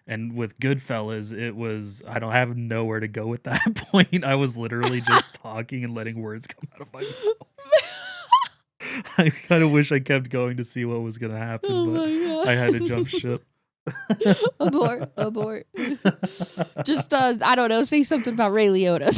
And with Goodfellas, it was I don't have nowhere to go with that point. I was literally just talking and letting words come out of my mouth. I kind of wish I kept going to see what was gonna happen, Oh but I had to jump my ship. god. Abort, abort. Just I don't know, say something about Ray Liotta.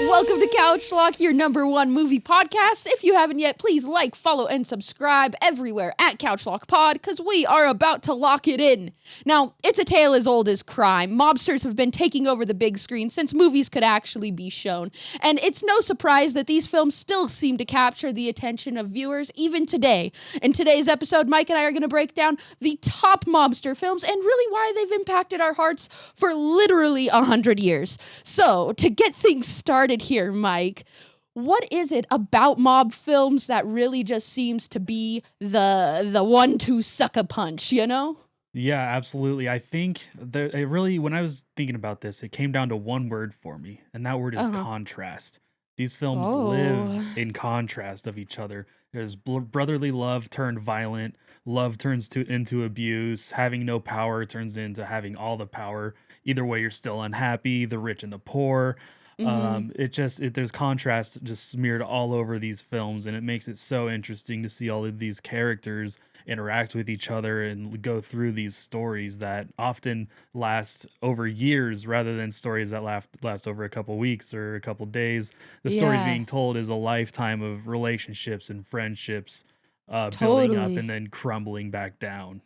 Welcome to Couchlock, your number one movie podcast. If you haven't yet, please like, follow, and subscribe everywhere at Couchlock Pod, because we are about to lock it in. Now, it's a tale as old as crime. Mobsters have been taking over the big screen since movies could actually be shown. And it's no surprise that these films still seem to capture the attention of viewers even today. In today's episode, Mike and I are going to break down the top mobster films and really why they've impacted our hearts for literally 100 years. So, to get things started here, Mike, what is it about mob films that really just seems to be the 1-2 sucker punch, you know? Yeah, absolutely. I think it really, when I was thinking about this, it came down to one word for me, and that word is Uh-huh. contrast. These films live Oh. in contrast of each other. There's brotherly love turned violent, love turns into abuse, having no power turns into having all the power. Either way, you're still unhappy, the rich and the poor. Mhm. There's contrast just smeared all over these films, and it makes it so interesting to see all of these characters interact with each other and go through these stories that often last over years rather than stories that last over a couple weeks or a couple days. The stories Yeah, being told is a lifetime of relationships and friendships building up and totally. then crumbling back down.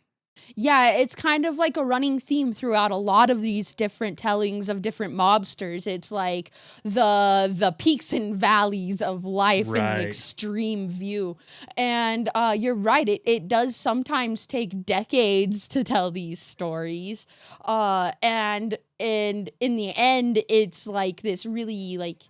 Yeah, it's kind of like a running theme throughout a lot of these different tellings of different mobsters. It's like the peaks and valleys of life in an Right. extreme view. And you're right, it does sometimes take decades to tell these stories. And in the end, it's like this really like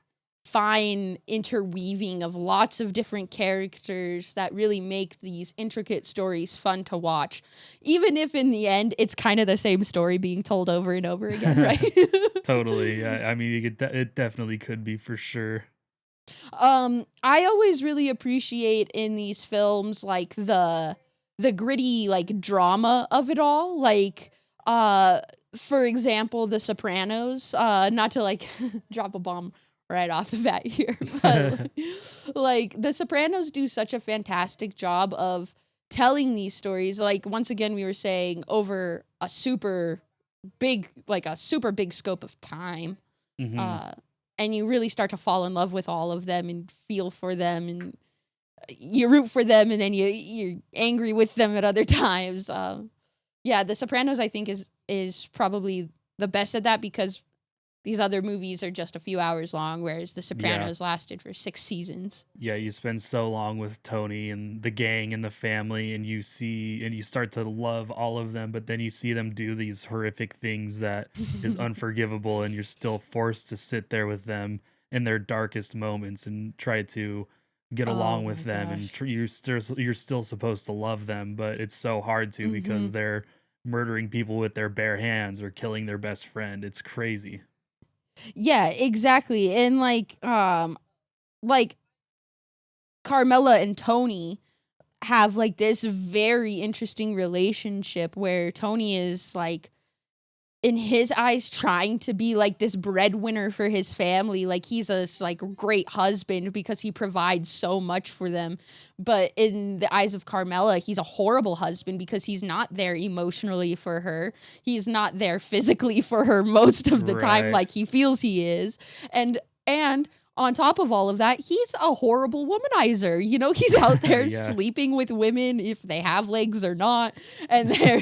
fine interweaving of lots of different characters that really make these intricate stories fun to watch, even if in the end it's kind of the same story being told over and over again, right? Totally. I mean, it definitely could be for sure. I always really appreciate in these films like the gritty like drama of it all, like uh for example, The Sopranos, not to like drop a bomb right off the bat here, but like The Sopranos do such a fantastic job of telling these stories, like once again we were saying over a super big scope of time. hmm uh and you really start to fall in love with all of them and feel for them, and you root for them, and then you're angry with them at other times. Yeah, The Sopranos I think is probably the best at that, because these other movies are just a few hours long, whereas The Yeah. Sopranos lasted for 6 seasons. Yeah, you spend so long with Tony and the gang and the family, and you start to love all of them, but then you see them do these horrific things that is unforgivable, and you're still forced to sit there with them in their darkest moments and try to get Oh along my with them, and gosh. you're still supposed to love them, but it's so hard to Hmm. because they're murdering people with their bare hands or killing their best friend. It's crazy. Yeah, exactly. And like Carmela and Tony have like this very interesting relationship where Tony is like in his eyes trying to be like this breadwinner for his family, like he's a like great husband because he provides so much for them, but in the eyes of Carmela he's a horrible husband because he's not there emotionally for her, he's not there physically for her most of the time Right. like he feels he is. And on top of all of that, he's a horrible womanizer. You know, he's out there Yeah. sleeping with women if they have legs or not, and they're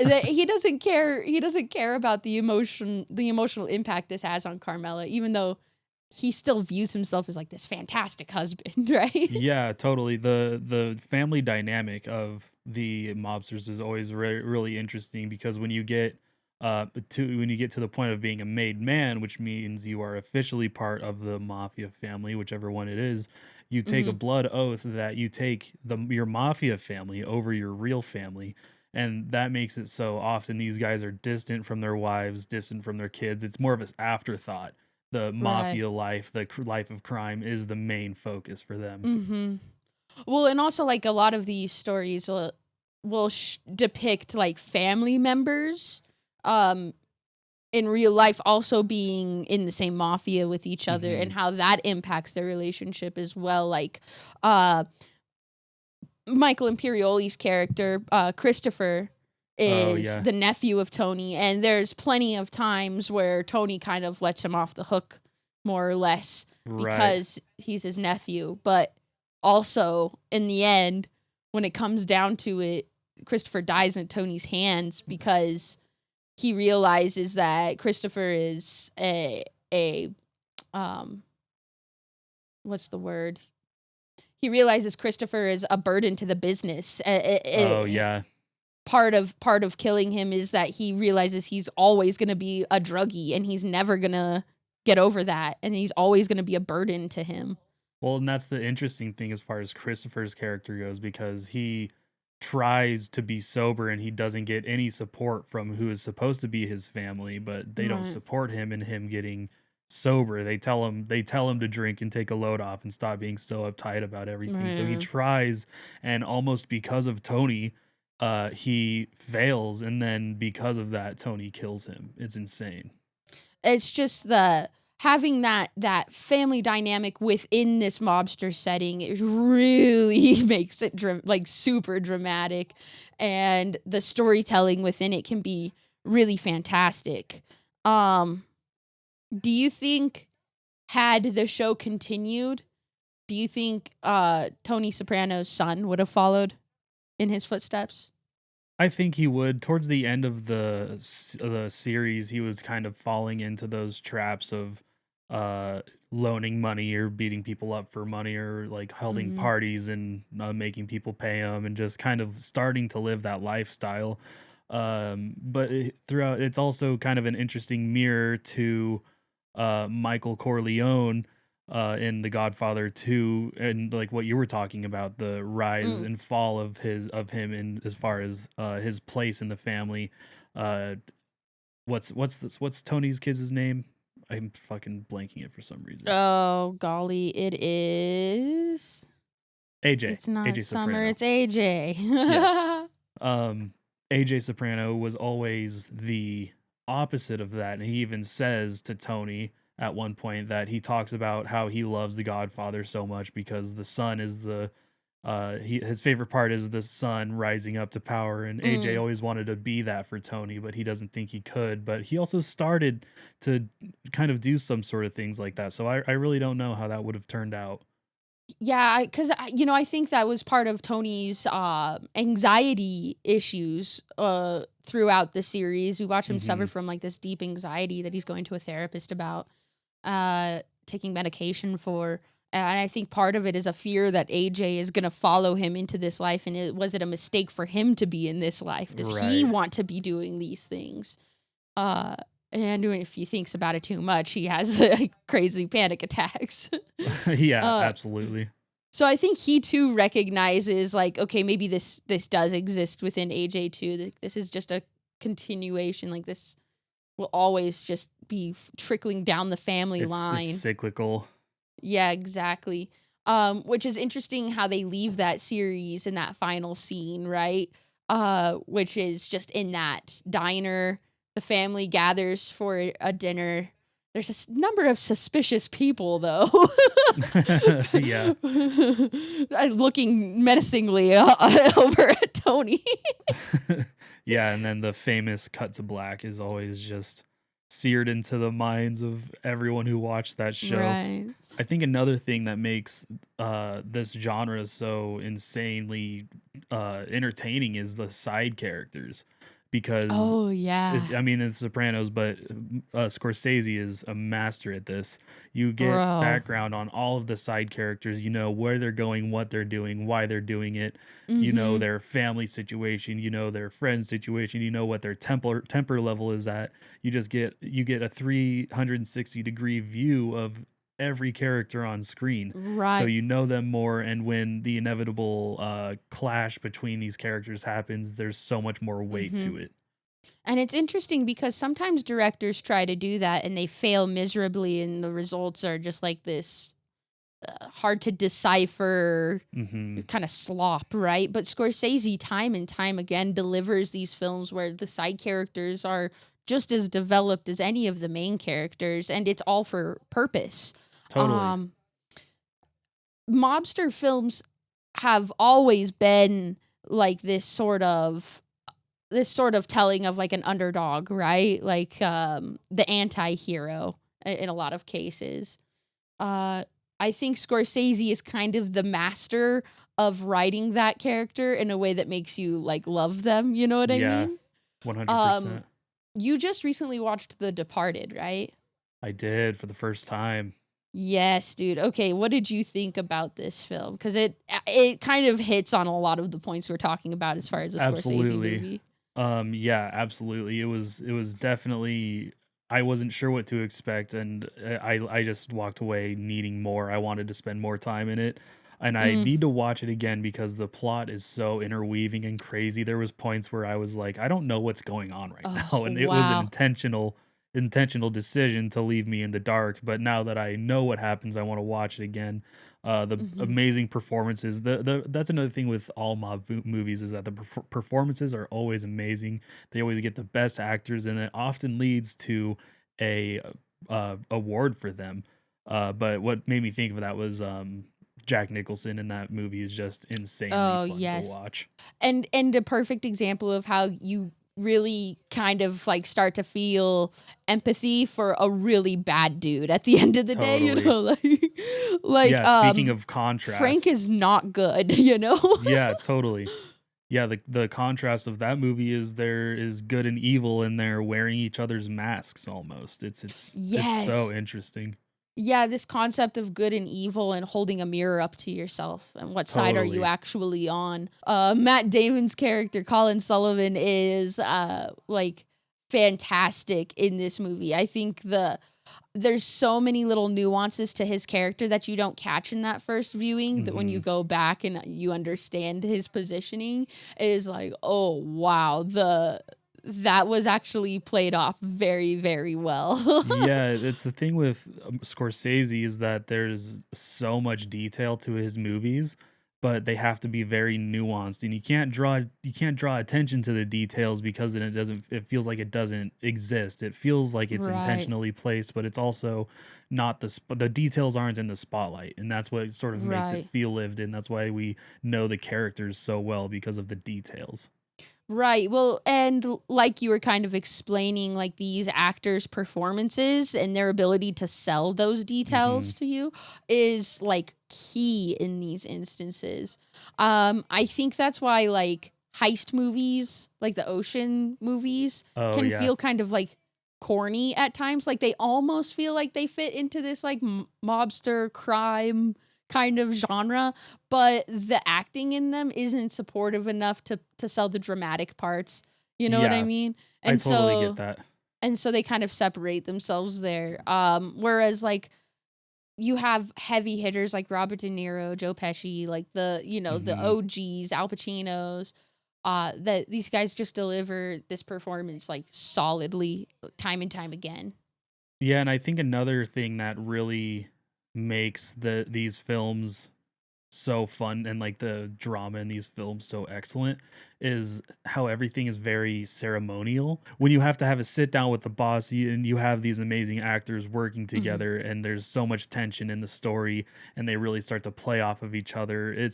that he doesn't care. He doesn't care about the emotional impact this has on Carmela, even though he still views himself as like this fantastic husband, right? Yeah, totally. The family dynamic of the mobsters is always really interesting because when you get to the point of being a made man, which means you are officially part of the mafia family, whichever one it is, You take a Mm-hmm. blood oath that you take your mafia family over your real family. And that makes it so often these guys are distant from their wives, distant from their kids. It's more of an afterthought. The Right. mafia life, the life of crime is the main focus for them. Mm-hmm. Well, and also like a lot of these stories will depict like family members um in real life also being in the same mafia with each other Hmm. and how that impacts their relationship as well. Like uh Michael Imperioli's character, Christopher, Oh, is yeah. the nephew of Tony, and there's plenty of times where Tony kind of lets him off the hook, more or less, Right. because he's his nephew. But also, in the end, when it comes down to it, Christopher dies in Tony's hands because he realizes that Christopher is a um what's the word? He realizes Christopher is a burden to the business. Oh, yeah. Part of killing him is that he realizes he's always going to be a druggie and he's never going to get over that and he's always going to be a burden to him. Well, and that's the interesting thing as far as Christopher's character goes, because he tries to be sober and he doesn't get any support from who is supposed to be his family, but they don't Right. support him in him getting sober. They tell him to drink and take a load off and stop being so uptight about everything. So he Yeah. tries, and almost because of Tony, he fails, and then because of that, Tony kills him. It's insane. It's just the having that family dynamic within this mobster setting, it really makes it like super dramatic, and the storytelling within it can be really fantastic. Um do you think, had the show continued, do you think Tony Soprano's son would have followed in his footsteps? I think he would. Towards the end of the series, he was kind of falling into those traps of uh loaning money or beating people up for money, or like holding Mhm. parties and making people pay him, and just kind of starting to live that lifestyle. But throughout, it's also kind of an interesting mirror to Michael Corleone in The Godfather 2, and like what you were talking about, the rise Mm. and fall of him in as far as his place in the family. Uh what's Tony's kid's name? I'm fucking blanking it for some reason. Oh, golly, it is. AJ. It's not AJ Summer, Soprano. it's AJ. Yes. Um AJ Soprano was always the opposite of that, and he even says to Tony at one point that he talks about how he loves The Godfather so much because the son is the his favorite part is the son rising up to power, and AJ Mm. always wanted to be that for Tony, but he doesn't think he could. But he also started to kind of do some sort of things like that. So I really don't know how that would have turned out. Yeah, because I think that was part of Tony's anxiety issues throughout the series. We watch him suffer Hmm. from like this deep anxiety that he's going to a therapist about, taking medication for. And I think part of it is a fear that AJ is going to follow him into this life. And was it a mistake for him to be in this life? Does he Right. want to be doing these things? Uh, and if he thinks about it too much, he has like crazy panic attacks. Yeah, uh, absolutely. so I think he too recognizes like, okay, maybe this does exist within AJ too. This is just a continuation. Like this will always just be trickling down the family It's line. cyclical. Yeah, exactly. Which is interesting how they leave that series in that final scene, right? Which is just in that diner. The family gathers for a dinner. There's a number of suspicious people, though, Yeah. looking menacingly over at Tony. Yeah, and then the famous cut to black is always just seared into the minds of everyone who watched that show. Right. I think another thing that makes this genre so insanely entertaining is the side characters, because Oh yeah, I mean, it's Sopranos, but Scorsese is a master at this. You get bro. background on all of the side characters. You know where they're going, what they're doing, why they're doing it. You know Mm-hmm. their family situation. You know their friend situation. You know what their temper level is at. You get a 360-degree view of every character on screen. So Right. you know them more, and when the inevitable clash between these characters happens, there's so much more weight Hmm. to it. And it's interesting because sometimes directors try to do that and they fail miserably, and the results are just like this hard to decipher Hmm. kind of slop, right? But Scorsese, time and time again, delivers these films where the side characters are just as developed as any of the main characters, and it's all for purpose. Totally. Um, Mobster films have always been like this sort of telling of like an underdog, right? Like the anti-hero in a lot of cases. Uh I think Scorsese is kind of the master of writing that character in a way that makes you like love them, you know what I Yeah, mean? Um 100%. you just recently watched The Departed, right? I did for the first time. Yes, dude. Okay, what did you think about this film? Cuz it kind of hits on a lot of the points we're talking about as far as a Scorsese Absolutely. movie. Yeah, absolutely. It was definitely, I wasn't sure what to expect, and I just walked away needing more. I wanted to spend more time in it. And I Mm. need to watch it again because the plot is so interweaving and crazy. There was points where I was like, I don't know what's going on right Oh, now. And it was an wow. intentional decision to leave me in the dark. But now that I know what happens, I want to watch it again. The Mhm. amazing performances. The That's another thing with all movies is that the performances are always amazing. They always get the best actors, and it often leads to a award for them. But what made me think of that was Jack Nicholson in that movie is just insanely Oh, fun to yes. watch. And a perfect example of how you really kind of like start to feel empathy for a really bad dude at the end of the day, Totally. like Yeah, speaking of Frank contrast, is not good, you know? yeah, totally. Yeah, the contrast of that movie is there is good and evil, and they're wearing each other's masks almost. It's so Yes. interesting. Yeah, this concept of good and evil and holding a mirror up to yourself and what side are you Totally. actually on. Matt Damon's character Colin Sullivan is like fantastic in this movie. I think there's so many little nuances to his character that you don't catch in that first viewing, that when you Mhm. go back and you understand his positioning, it is like, oh wow, the that was actually played off very, very well. Yeah, it's the thing with Scorsese is that there's so much detail to his movies, but they have to be very nuanced, and you can't draw attention to the details because then it feels like it doesn't exist. It feels like it's Right. intentionally placed, but it's also not the details aren't in the spotlight, and that's what sort of makes it Right. feel lived in. That's why we know the characters so well because of the details. Right. Well, and like you were kind of explaining, like these actors' performances and their ability to sell those Mhm. details to you is like key in these instances. I think that's why like heist movies, like the ocean movies, Oh, can yeah. feel kind of like corny at times. Like they almost feel like they fit into this like mobster crime kind of genre, but the acting in them isn't supportive enough to sell the dramatic parts. You know what I Yeah, mean? I And totally get so that. and so they kind of separate themselves there. Whereas like you have heavy hitters like Robert De Niro, Joe Pesci, like the Mhm. OGs, Al Pacino's, that these guys just deliver this performance like solidly time and time again. Yeah, and I think another thing that really makes these films so fun and like the drama in these films so excellent is how everything is very ceremonial. When you have to have a sit down with the boss, and you have these amazing actors working Mhm. together, and there's so much tension in the story, and they really start to play off of each other. And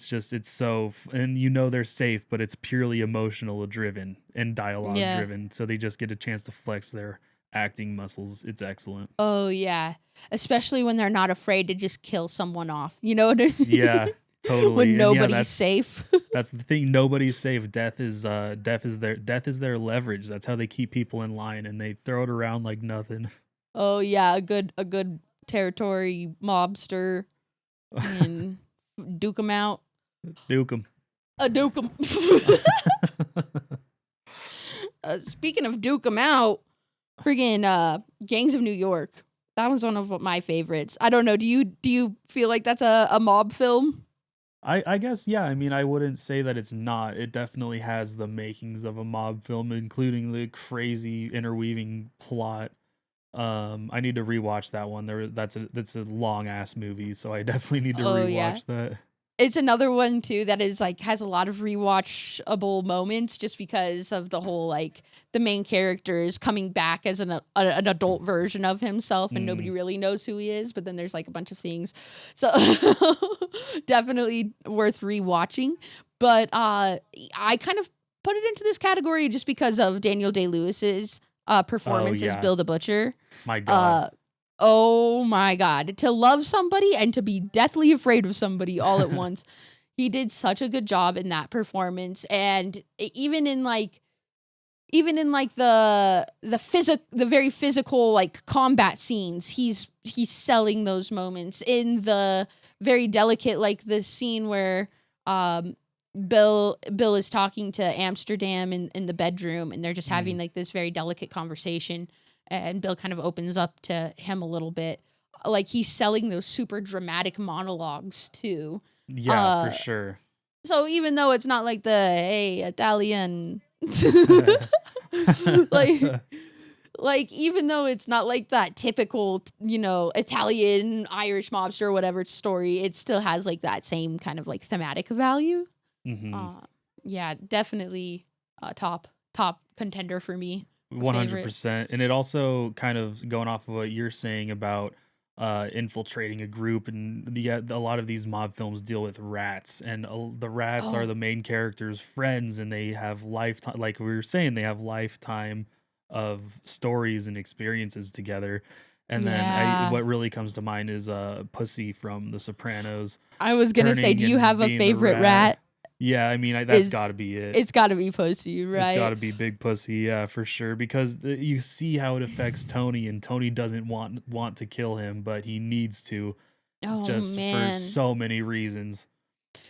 they're safe, but it's purely emotional driven and dialogue Yeah. driven. So they just get a chance to flex their acting muscles. It's excellent. Oh, yeah. Especially when they're not afraid to just kill someone off. You know what I mean? Yeah, totally. When And yeah, nobody's that's safe. that's the thing. Nobody's safe. Death is their leverage. That's how they keep people in line, and they throw it around like nothing. Oh, yeah, a good territory mobster and duke 'em out. Nuke them. A duke 'em. Speaking of duke 'em out, friggin' Gangs of New York. That was one of my favorites. I don't know. Do you feel like that's a mob film? I guess, yeah. I mean, I wouldn't say that it's not. It definitely has the makings of a mob film, including the crazy interweaving plot. I need to rewatch that one. That's a long ass movie, so I definitely need to Oh yeah. rewatch that. It's another one too that is like has a lot of rewatchable moments just because of the whole like the main character is coming back as an adult version of himself and nobody Mm, really knows who he is, but then there's like a bunch of things. So definitely worth rewatching. But I kind of put it into this category just because of Daniel Day-Lewis's oh performance as yeah, Bill the Butcher. my God. Uh Oh my God. To love somebody and to be deathly afraid of somebody all at once. He did such a good job in that performance. And even in like the very physical like combat scenes, he's selling those moments. In the very delicate, like the scene where um Bill is talking to Amsterdam in the bedroom and they're just having Mm, like this very delicate conversation and Bill kind of opens up to him a little bit. Like he's selling those super dramatic monologues too. yeah, for Uh sure. so even though it's not like the hey Italian like like even though it's not like that typical, Italian Irish mobster or whatever story, it still has like that same kind of like thematic value. hmm Uh, yeah, definitely top contender for me for favorite. 100%. And it also kind of going off of what you're saying about infiltrating a group, and a lot of these mob films deal with rats, and the rats are Oh, the main characters' friends, and they have lifetime, like we were saying, they have lifetime of stories and experiences together. And then yeah. what really comes to mind is Pussy from The Sopranos I was gonna say, turning do you and have a being the favorite rat. rat? Yeah, I mean, that's got Is to be it. it's got to be Pussy, It's right? gotta be Big Pussy, yeah, for sure. Because you see how it affects Tony, and Tony doesn't want to kill him, but he needs to, Oh just for man. so many reasons.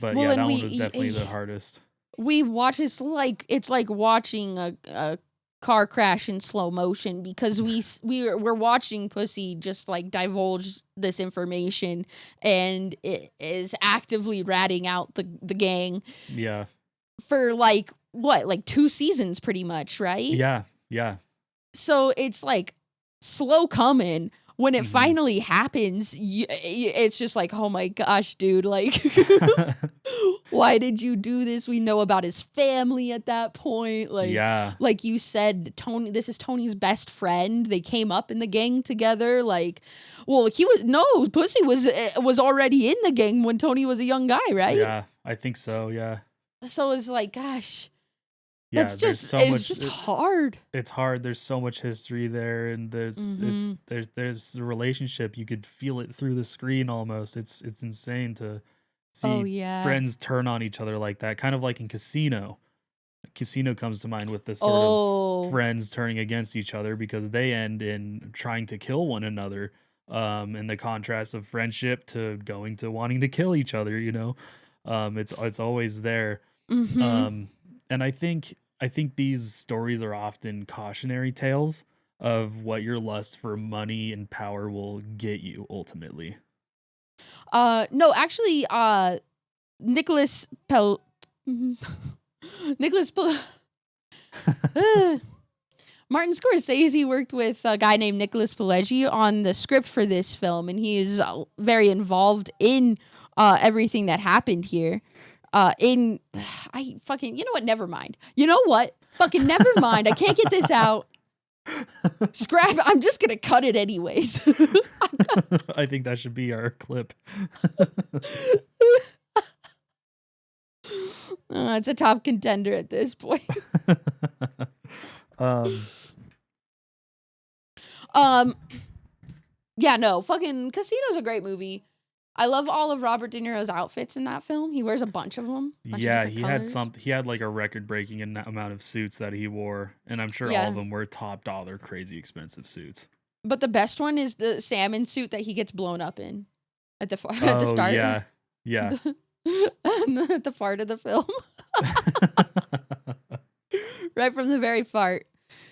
But Well, yeah, and that one was definitely the hardest. we watch it's like watching a car crash in slow motion because we're watching Pussy just like divulge this information and it is actively ratting out the gang Yeah, for like what like 2 seasons pretty much, right? yeah, yeah. So it's like slow coming. When it hmm finally happens, it's just like, oh my gosh, dude, like, why did you do this? We know about his family at that point. Yeah, Like you said, Tony, this is Tony's best friend. They came up in the gang together. Like, well, he was no Pussy was already in the gang when Tony was a young guy, right? yeah. I think so. Yeah, So it's like, gosh, yeah. There's so it's much. just hard. It's hard. There's so much history there, and Mm-hmm. there's the relationship. You could feel it through the screen almost. It's insane to Oh see yeah. friends turn on each other like that, kind of like in Casino. Casino comes to mind with this sort of Oh friends turning against each other because they end in trying to kill one another. And the contrast of friendship to going to wanting to kill each other, it's always there. mm-hmm. Um, and I think these stories are often cautionary tales of what your lust for money and power will get you ultimately. No, actually, Nicholas Pel Nicholas Pel Ugh. Martin Scorsese worked with a guy named Nicholas Pileggi on the script for this film, and he is very involved in everything that happened here. In I fucking you know what? Never mind. You know what? Fucking never mind. I can't get this out. Scrap. I'm just gonna cut it anyways. I think that should be our clip. It's a top contender at this point. um, Um, yeah, no, fucking Casino's a great movie. I love all of Robert De Niro's outfits in that film. He wears a bunch of them, bunch of yeah, different he had colors. he had like a record-breaking amount of suits that he wore, and I'm sure all of Yeah, them were top dollar, crazy expensive suits. but the best one is the salmon suit that he gets blown up in at the at the Oh start, yeah, yeah. at the fart of the film, right from the very fart.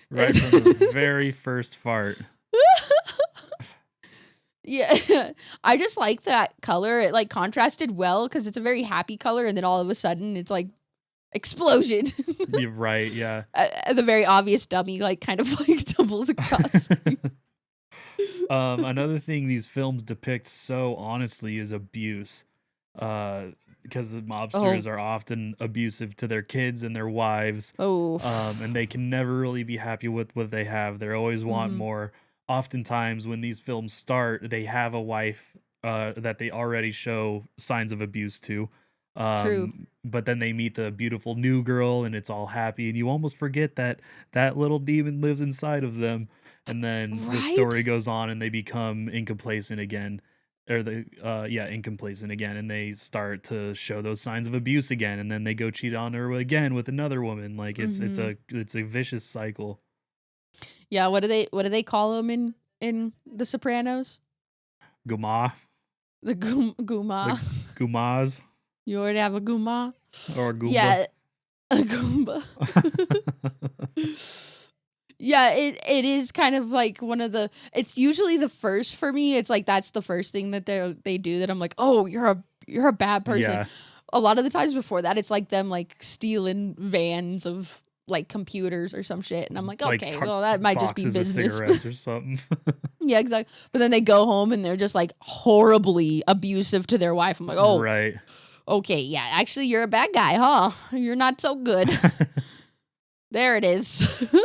Right from the very first fart. Yeah. I just like that color. It like contrasted well because it's a very happy color, and then all of a sudden it's like explosion. You're right, yeah. The very obvious dummy like kind of like tumbles across. Another thing these films depict so honestly is abuse. Because the Oh, mobsters are often abusive to their kids and their wives, oh. and they can never really be happy with what they have. They always want Hmm. more. Oftentimes, when these films start, they have a wife that they already show signs of abuse to. True. But then they meet the beautiful new girl, and it's all happy, and you almost forget that that little demon lives inside of them. And then the story Right? goes on, and they become incomplacent again, or incomplacent again, and they start to show those signs of abuse again, and then they go cheat on her again with another woman. Like Hmm. it's a vicious cycle. Yeah, what do they call him in The Sopranos? Guma, The the Guma. Gumas You already have a Guma? or Goomba. Yeah, a Goomba. Yeah, it is kind of like one of the it's usually the first for me. It's like that's the first thing that they do that I'm like, "Oh, you're a bad person." Yeah, A lot of the times before that, it's like them like stealing vans of like computers or some shit, and I'm like, like "Okay, well that might just be boxes of business." cigarettes or something. Yeah, exactly. But then they go home and they're just like horribly abusive to their wife. I'm like, "Oh, Right. okay, yeah, actually you're a bad guy, huh? You're not so good." There it is.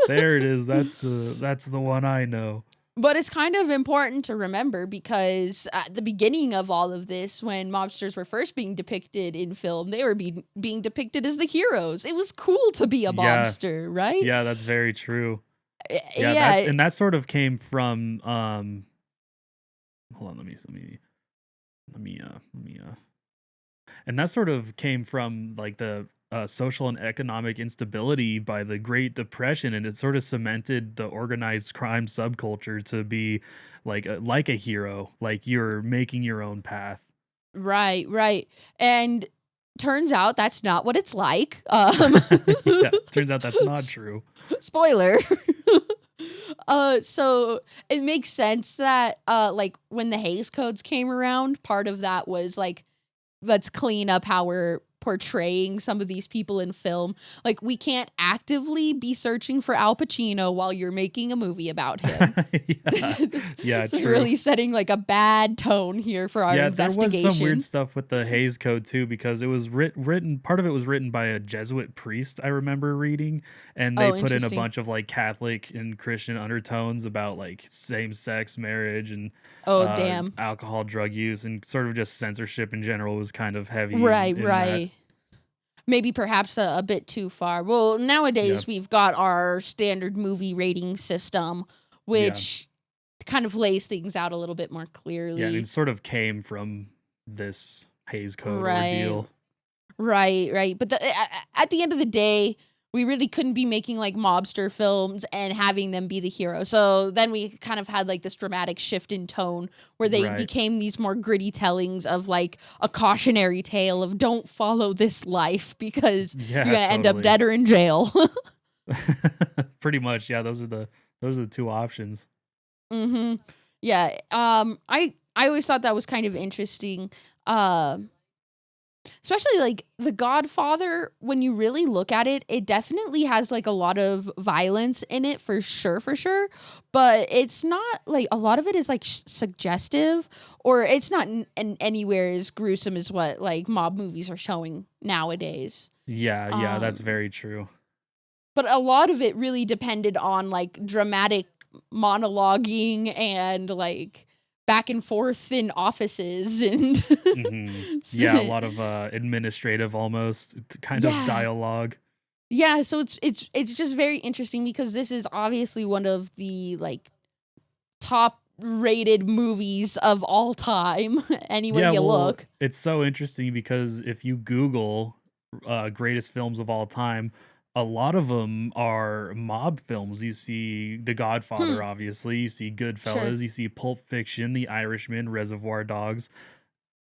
There it is. That's the one I know. But it's kind of important to remember because at the beginning of all of this, when mobsters were first being depicted in film, they were being depicted as the heroes. It was cool to be a Yeah, mobster, right? yeah, that's very true. Yeah, that's Yeah. and that sort of came from hold on, let me and that sort of came from like the social and economic instability by the Great Depression, and it sort of cemented the organized crime subculture to be like a hero, like you're making your own path. Right, right. And turns out that's not what it's like. Yeah, turns out that's not true. Spoiler. So it makes sense that like when the Hays codes came around, part of that was like let's clean up how we're portraying some of these people in film. Like we can't actively be searching for Al Pacino while you're making a movie about him. Yeah, yeah, This is true. really setting like a bad tone here for our Yeah, there was some weird investigation. stuff with the Hayes Code too, because it was written. Part of it was written by a Jesuit priest I remember reading, and they Oh, put in a interesting. bunch of like Catholic and Christian undertones about like same sex marriage and Oh, damn. alcohol, drug use, and sort of just censorship in general was kind of heavy Right, in that. right. Maybe perhaps a bit too far. Well, Yeah, nowadays we've got our standard movie rating system, yeah, which kind of lays things out a little bit more yeah, and it clearly. sort of came from this Hayes Code Right, ordeal. right, right. But at the end of the day, we really couldn't be making like mobster films and having them be the hero. So then we kind of had like this dramatic shift in tone where they Right. became these more gritty tellings of like a cautionary tale of don't follow this life because you're Yeah, going to end up totally. dead or in jail. Pretty much. Yeah, those are the two options. Mhm. Yeah. I always thought that was kind of interesting. Um Especially like The Godfather, when you really look at it, it definitely has like a lot of violence in it for sure. But it's not like a lot of it is like suggestive, or it's not anywhere as gruesome as what like mob movies are showing nowadays. Yeah, yeah, that's Um, very true. but a lot of it really depended on like dramatic monologuing and like back and forth in offices and Yeah, a lot of administrative almost kind of yeah. dialogue. Yeah, so it's just very interesting because this is obviously one of the like top rated movies of all time anywhere Yeah, you well, look. it's so interesting because if you Google greatest films of all time, a lot of them are mob films. You see The Hmm, Godfather, obviously. You see sure. Goodfellas. You see Pulp Fiction, The Irishman, Reservoir Dogs.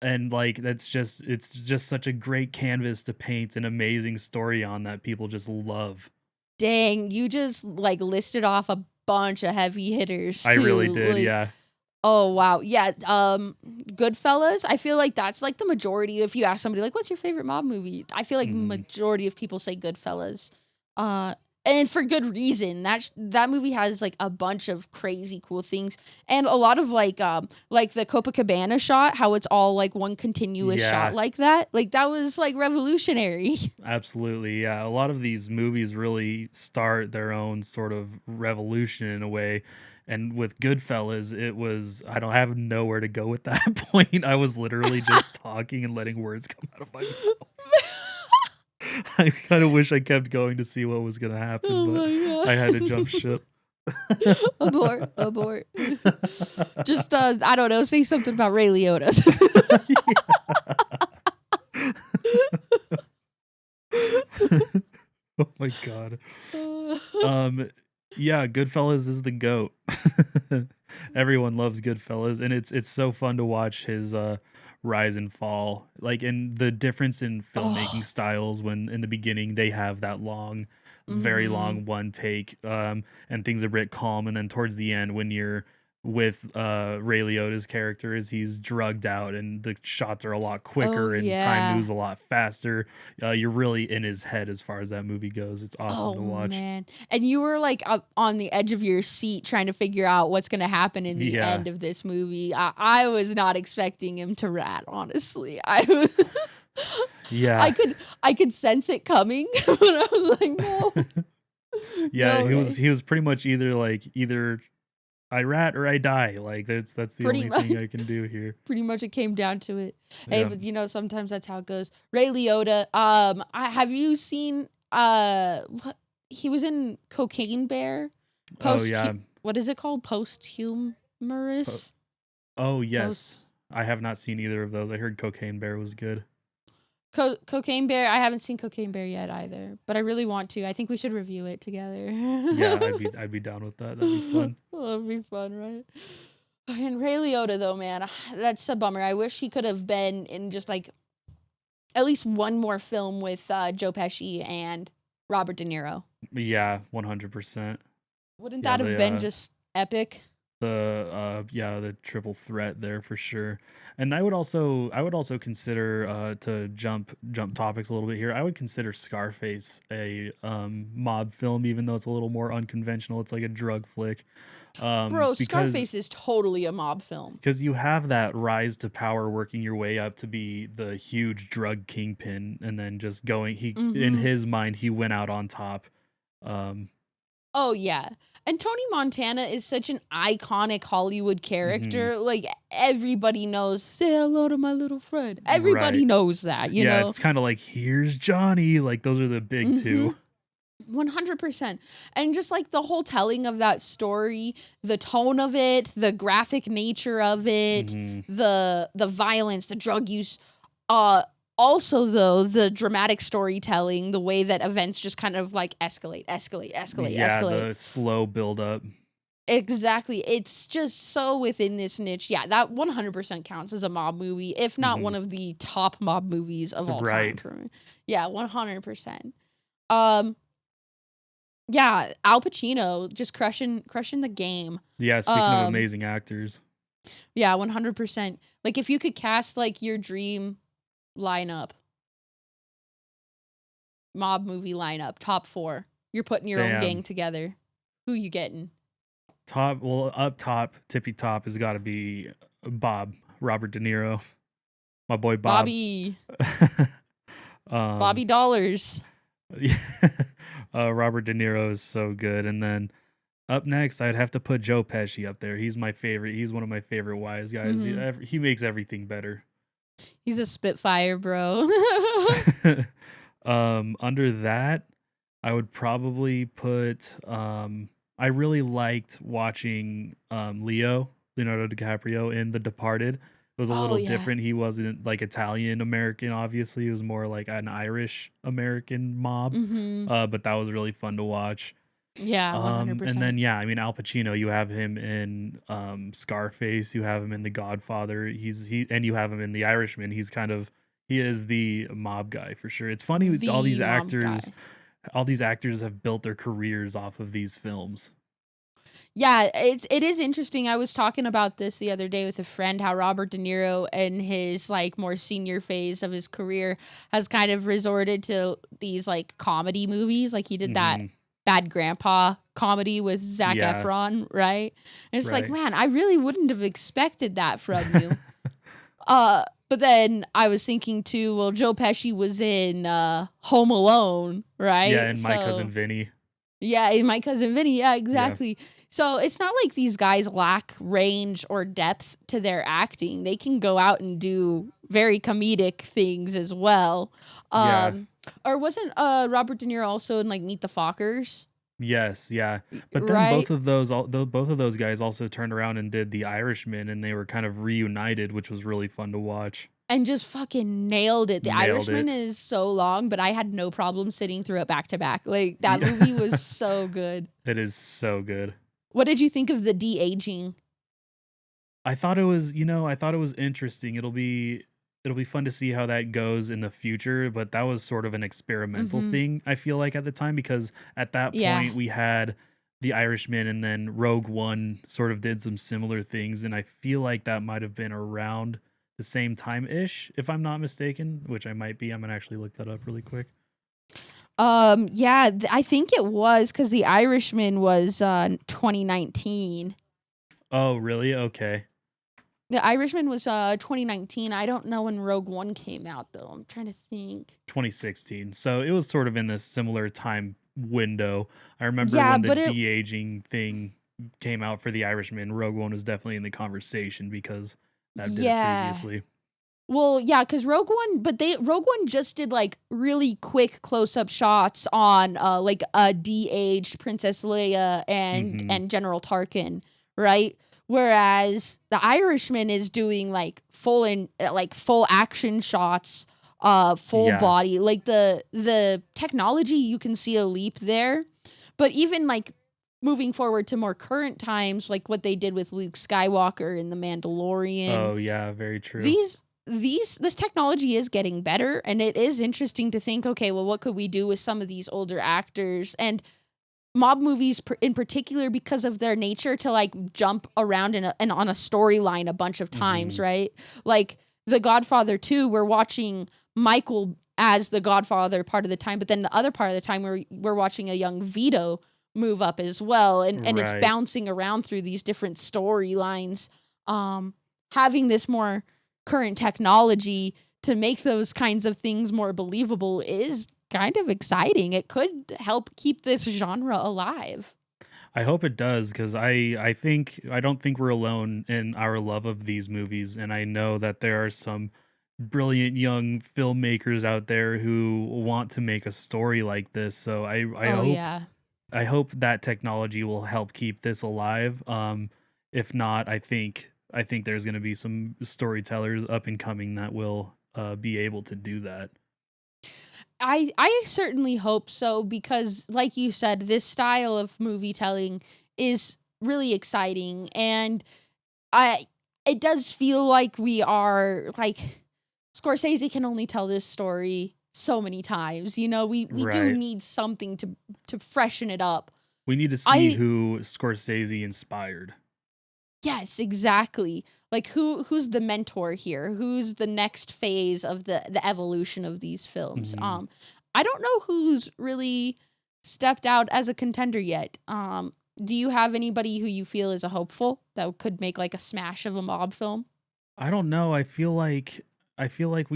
And like it's just such a great canvas to paint an amazing story on that people just love. Dang, you just like listed off a bunch of heavy hitters I really too. did, Like yeah. Oh wow. Yeah, Goodfellas, I feel like that's like the majority. If you ask somebody like what's your favorite mob movie? I feel like Hmm. majority of people say Goodfellas. Uh and for good reason. That movie has like a bunch of crazy cool things and a lot of like the Copacabana shot, how it's all like one continuous shot Yeah, like that. Like that was like revolutionary. absolutely. Yeah, a lot of these movies really start their own sort of revolution in a way. And with Goodfellas, it was I don't have nowhere to go with that point. I was literally just talking and letting words come out of my mouth. I kind of wish I kept going to see what was going to happen, Oh but I had to jump my ship. god. Abort, abort. Just I don't know, say something about Ray Liotta. Oh my god. Um, yeah, Goodfellas is the goat. Everyone loves Goodfellas, and it's so fun to watch his rise and fall. Like, and the difference in filmmaking Oh. styles when in the beginning they have that long, very Mhm. long one take, and things are a bit calm, and then towards the end when you're with Ray Liotta's character as he's drugged out and the shots are a lot Oh quicker and time yeah. moves a lot faster. You're really in his head as far as that movie goes. It's awesome to Oh watch. man. And you were like up on the edge of your seat trying to figure out what's going to happen in the Yeah. end of this movie. I was not expecting him to rat, honestly. I I Yeah. could I could sense it coming, but I was like, "No. Yeah, No, he was Ray." he was pretty much either I rat or I die. Like that's the Pretty only much thing I can do here. pretty much it came down to it. Hey, Yeah. but sometimes that's how it goes. Ray Liotta, have you seen what he was in Cocaine Bear? Oh Post yeah. what is it called? Po- Posthumorous? oh Post yes. I have not seen either of those. I heard Cocaine Bear was good. Cocaine Bear. I haven't seen Cocaine Bear yet either, but I really want to. I think we should review it together. Yeah, I'd be down with that. That'd be fun. That'd be fun, right? And Ray Liotta, though, man, that's a bummer. I wish he could have been in just like at least one more film with Joe Pesci and Robert De Niro. Yeah, 100%. Wouldn't Yeah, that have been just epic? the triple threat there for sure. And I would also consider to jump topics a little bit here. I would consider Scarface a mob film even though it's a little more unconventional. It's like a drug flick. Bro, Because Scarface is totally a mob film. you have that rise to power working your way up to be the huge drug kingpin and then just going he in Mm-hmm. his mind he went out on top. Um Oh yeah. And Tony Montana is such an iconic Hollywood mhm, character. Like everybody knows, say hello to my little friend. right. Everybody knows that, you Yeah, know? it's kind of like here's Johnny. Like those are the big Mhm. two. 100%. And just like the whole telling of that story, the tone of it, the graphic nature of it, Mhm. the violence, the drug use, uh also though the dramatic storytelling, the way that events just kind of like escalate, escalate, escalate, Yeah, escalate. the slow build up. Exactly. It's just so within this niche. Yeah, that 100% counts as a mob movie, if not one Mhm. of the top mob movies of all time Right. for me. Yeah, 100%. Um yeah, Al Pacino just crushing the game. Yeah, speaking of Um amazing actors. yeah, 100%. Like if you could cast like your dream lineup, mob movie lineup, top 4. You're putting your own gang Damn. together. Who you getting? Up top, tippy top has got to be Bob, Robert De Niro, my boy Bob. Bobby um Bobby Dollars. yeah, Robert De Niro is so good. And then up next, I'd have to put Joe Pesci up there. He's my favorite. He's one of my favorite wise guys. Mhm. He makes everything better. He's a spitfire, bro. Under that, I would probably put I really liked watching Leonardo DiCaprio in The Departed. It was a Oh little yeah. different. He wasn't like Italian American, obviously. He was more like an Irish American mob. Mhm. But that was really fun to watch. Yeah, And then 100%. yeah, I mean Al Pacino, you have him in Scarface, you have him in The Godfather, and you have him in The Irishman. He is the mob guy for sure. It's funny with The mob guy. all these actors have built their careers off of these films. Yeah, it is interesting. I was talking about this the other day with a friend, how Robert De Niro in his like more senior phase of his career has kind of resorted to these like comedy movies. Like he did that Mhm. Bad Grandpa comedy with Zac Yeah, Efron, right? And it's like, right. man, I really wouldn't have expected that from you. But then I was thinking too, well, Joe Pesci was in Home Alone, Yeah, right? and My Cousin So Vinny. yeah, in My Cousin Vinny, yeah, Yeah. exactly. So it's not like these guys lack range or depth to their acting. They can go out and do very comedic things as well. Yeah. Um, or wasn't Robert De Niro also in like Meet the Fockers? Yes, yeah. But then Right? both of those guys also turned around and did The Irishman, and they were kind of reunited, which was really fun to watch. And just fucking nailed it. The Nailed Irishman it. is so long, but I had no problem sitting through it back to back. Like that Yeah. movie was so good. It is so good. What did you think of the de-aging? I thought it was interesting. It'll be fun to see how that goes in the future, but that was sort of an experimental Mhm. thing, I feel like at the time, because at that Yeah. point we had The Irishman and then Rogue One sort of did some similar things, and I feel like that might have been around the same time-ish, if I'm not mistaken, which I might be. I'm gonna actually look that up really quick. Yeah, I think it was because The Irishman was 2019. Oh, really? Okay. The Irishman was 2019. I don't know when Rogue One came out though. I'm trying to think. 2016. So it was sort of in this similar time window. I remember Yeah, when the but it de-aging thing came out for The Irishman, Rogue One was definitely in the conversation because that did it yeah. previously. Well, yeah, because Rogue One just did like really quick close up shots on like a de-aged Princess Leia Mhm. and General Tarkin, right? Whereas the Irishman is doing like full action shots, full Yeah. body. Like the technology, you can see a leap there. But even like moving forward to more current times, like what they did with Luke Skywalker in The Mandalorian, Oh, yeah, very true. this technology is getting better, and it is interesting to think, okay, well, what could we do with some of these older actors and mob movies in particular, because of their nature to like jump around and on a storyline a bunch of times, Mhm. right? Like the Godfather 2, we're watching Michael as the Godfather part of the time, but then the other part of the time we're watching a young Vito move up as well, and it's Right. bouncing around through these different storylines. um Having this more current technology to make those kinds of things more believable is kind of exciting. It could help keep this genre alive. I hope it does because I don't think we're alone in our love of these movies, and I know that there are some brilliant young filmmakers out there who want to make a story like this. So I Oh hope yeah. I hope that technology will help keep this alive. If not, I think there's going to be some storytellers up and coming that will be able to do that. I certainly hope so, because like you said, this style of movie telling is really exciting, and I it does feel like we are like Scorsese can only tell this story so many times. You know, we do Right. need something to freshen it up. We need to see I who Scorsese inspired. Yes, exactly. Like who's the mentor here? Who's the next phase of the evolution of these films? Mhm. I don't know who's really stepped out as a contender yet. Do you have anybody who you feel is a hopeful that could make like a smash of a mob film? I don't know. I feel like I feel like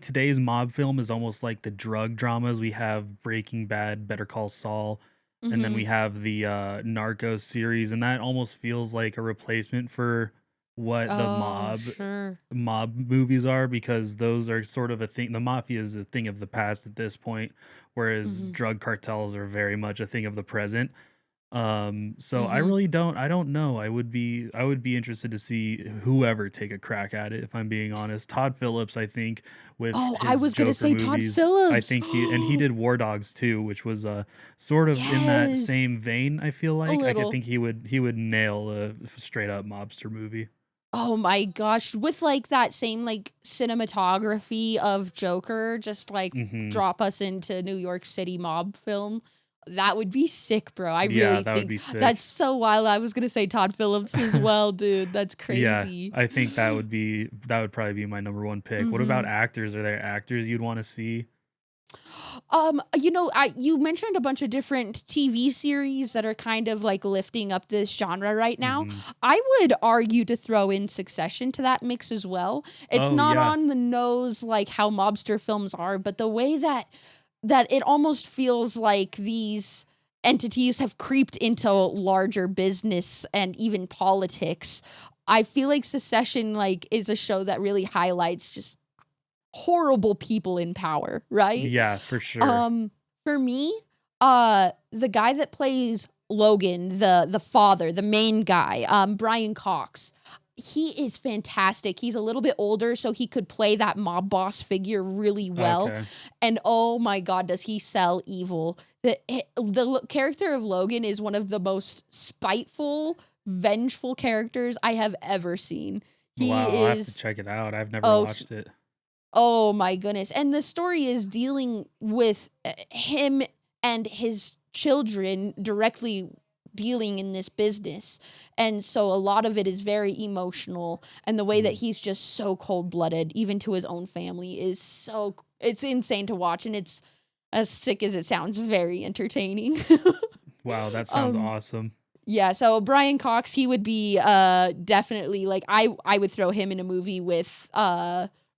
today's mob film is almost like the drug dramas. We have Breaking Bad, Better Call Saul, and then we Mhm. have the Narcos series, and that almost feels like a replacement for what the Oh, mob sure. mob movies are, because those are sort of a thing. The mafia is a thing of the past at this point, whereas Mhm. drug cartels are very much a thing of the present. So Mhm. I don't know. I would be interested to see whoever take a crack at it, if I'm being honest. Todd Phillips, I think, with Oh, I his was going to Joker say Todd movies, I Phillips. think he did War Dogs too, which was sort of in that Yes, same vein, I feel a like. I could little. think he would nail a straight up mobster movie. Oh my gosh, with, like, that same, like, cinematography of Joker, just, like, Mhm. drop us into New York City mob film. That would be sick, bro. I Yeah, really that would think be sick. that's so wild. I was gonna say Todd Phillips as well, dude. That's Yeah, crazy. I think that would probably be my number one pick. What about hmm actors? Are there actors you'd want to see? you mentioned a bunch of different TV series that are kind of like lifting up this genre right now. Hmm. I would argue to throw in Succession to that mix as well. It's Oh not yeah, on the nose like how mobster films are, but the way that it almost feels like these entities have creeped into larger business and even politics. I feel like Succession like is a show that really highlights just horrible people in power, right? yeah, for sure. Um, for me, the guy that plays Logan, the father, the main guy, Brian Cox, he is fantastic. He's a little bit older, so he could play that mob boss figure really well. Okay. And oh my god, does he sell evil? The character of Logan is one of the most spiteful, vengeful characters I have ever seen. He Wow, I'll have to is check it out. I've never oh watched it. Oh my goodness. And the story is dealing with him and his children directly dealing in this business. And so a lot of it is very emotional, and the way that Mm. he's just so cold-blooded even to his own family is it's insane to watch, and it's as sick as it sounds, very entertaining. Wow, that sounds um awesome. yeah, so Brian Cox, he would be definitely like I would throw him in a movie with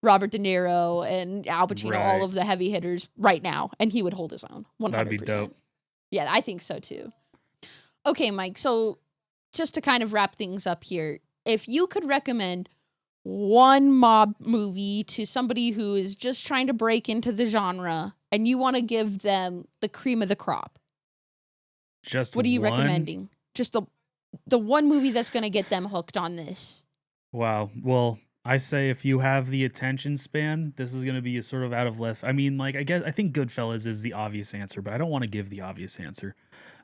Robert De Niro and Al Pacino, all Right. of the heavy hitters right now, and he would hold his own That'd be dope. 100%. Yeah, I think so too. Okay, Mike, so just to kind of wrap things up here, if you could recommend one mob movie to somebody who is just trying to break into the genre and you want to give them the cream of the crop, Just what are you one? recommending? Just the one movie that's going to get them hooked on this. Wow. Well, I say if you have the attention span, this is gonna be a sort of out of left. I mean, like I think Goodfellas is the obvious answer, but I don't want to give the obvious answer.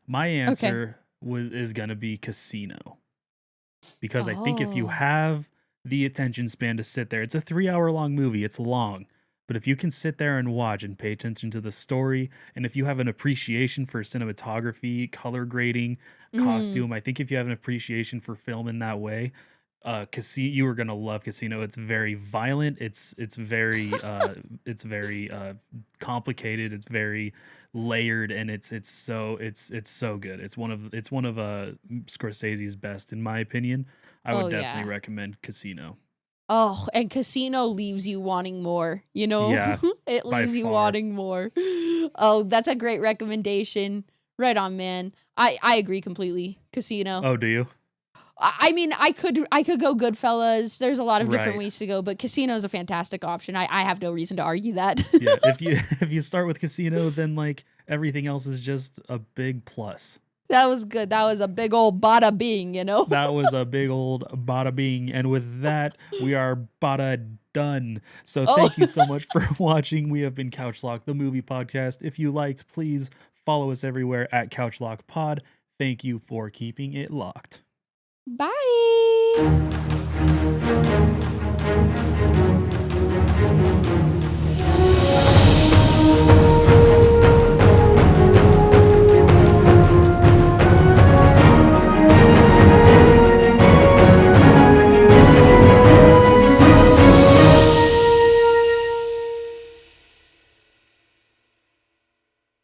My Okay. answer is gonna be Casino. Because I think if you Oh. have the attention span to sit there, it's a 3 hour long movie, it's long. But if you can sit there and watch and pay attention to the story, and if you have an appreciation for cinematography, color grading, Mm. costume, I think if you have an appreciation for film in that way, Casino, you are gonna love Casino. It's very violent. It's very complicated. It's very layered, and it's so good. It's one of Scorsese's best, in my opinion. I Oh would definitely yeah. recommend Casino. Oh, and Casino leaves you wanting more, you know? Yeah, It by leaves you far. wanting more. Oh, that's a great recommendation. Right on, man. I agree completely. Casino. Oh, do you? I mean, I could go Goodfellas. There's a lot of different Right. ways to go, but Casino is a fantastic option. I have no reason to argue that. Yeah. If you if you start with Casino, then like everything else is just a big plus. That was good. That was a big old bada bing, you know? That was a big old bada bing. And with that, we are bada done. So Oh, thank you so much for watching. We have been Couchlock, the movie podcast. If you liked, please follow us everywhere at Couchlock Pod. Thank you for keeping it locked. bye.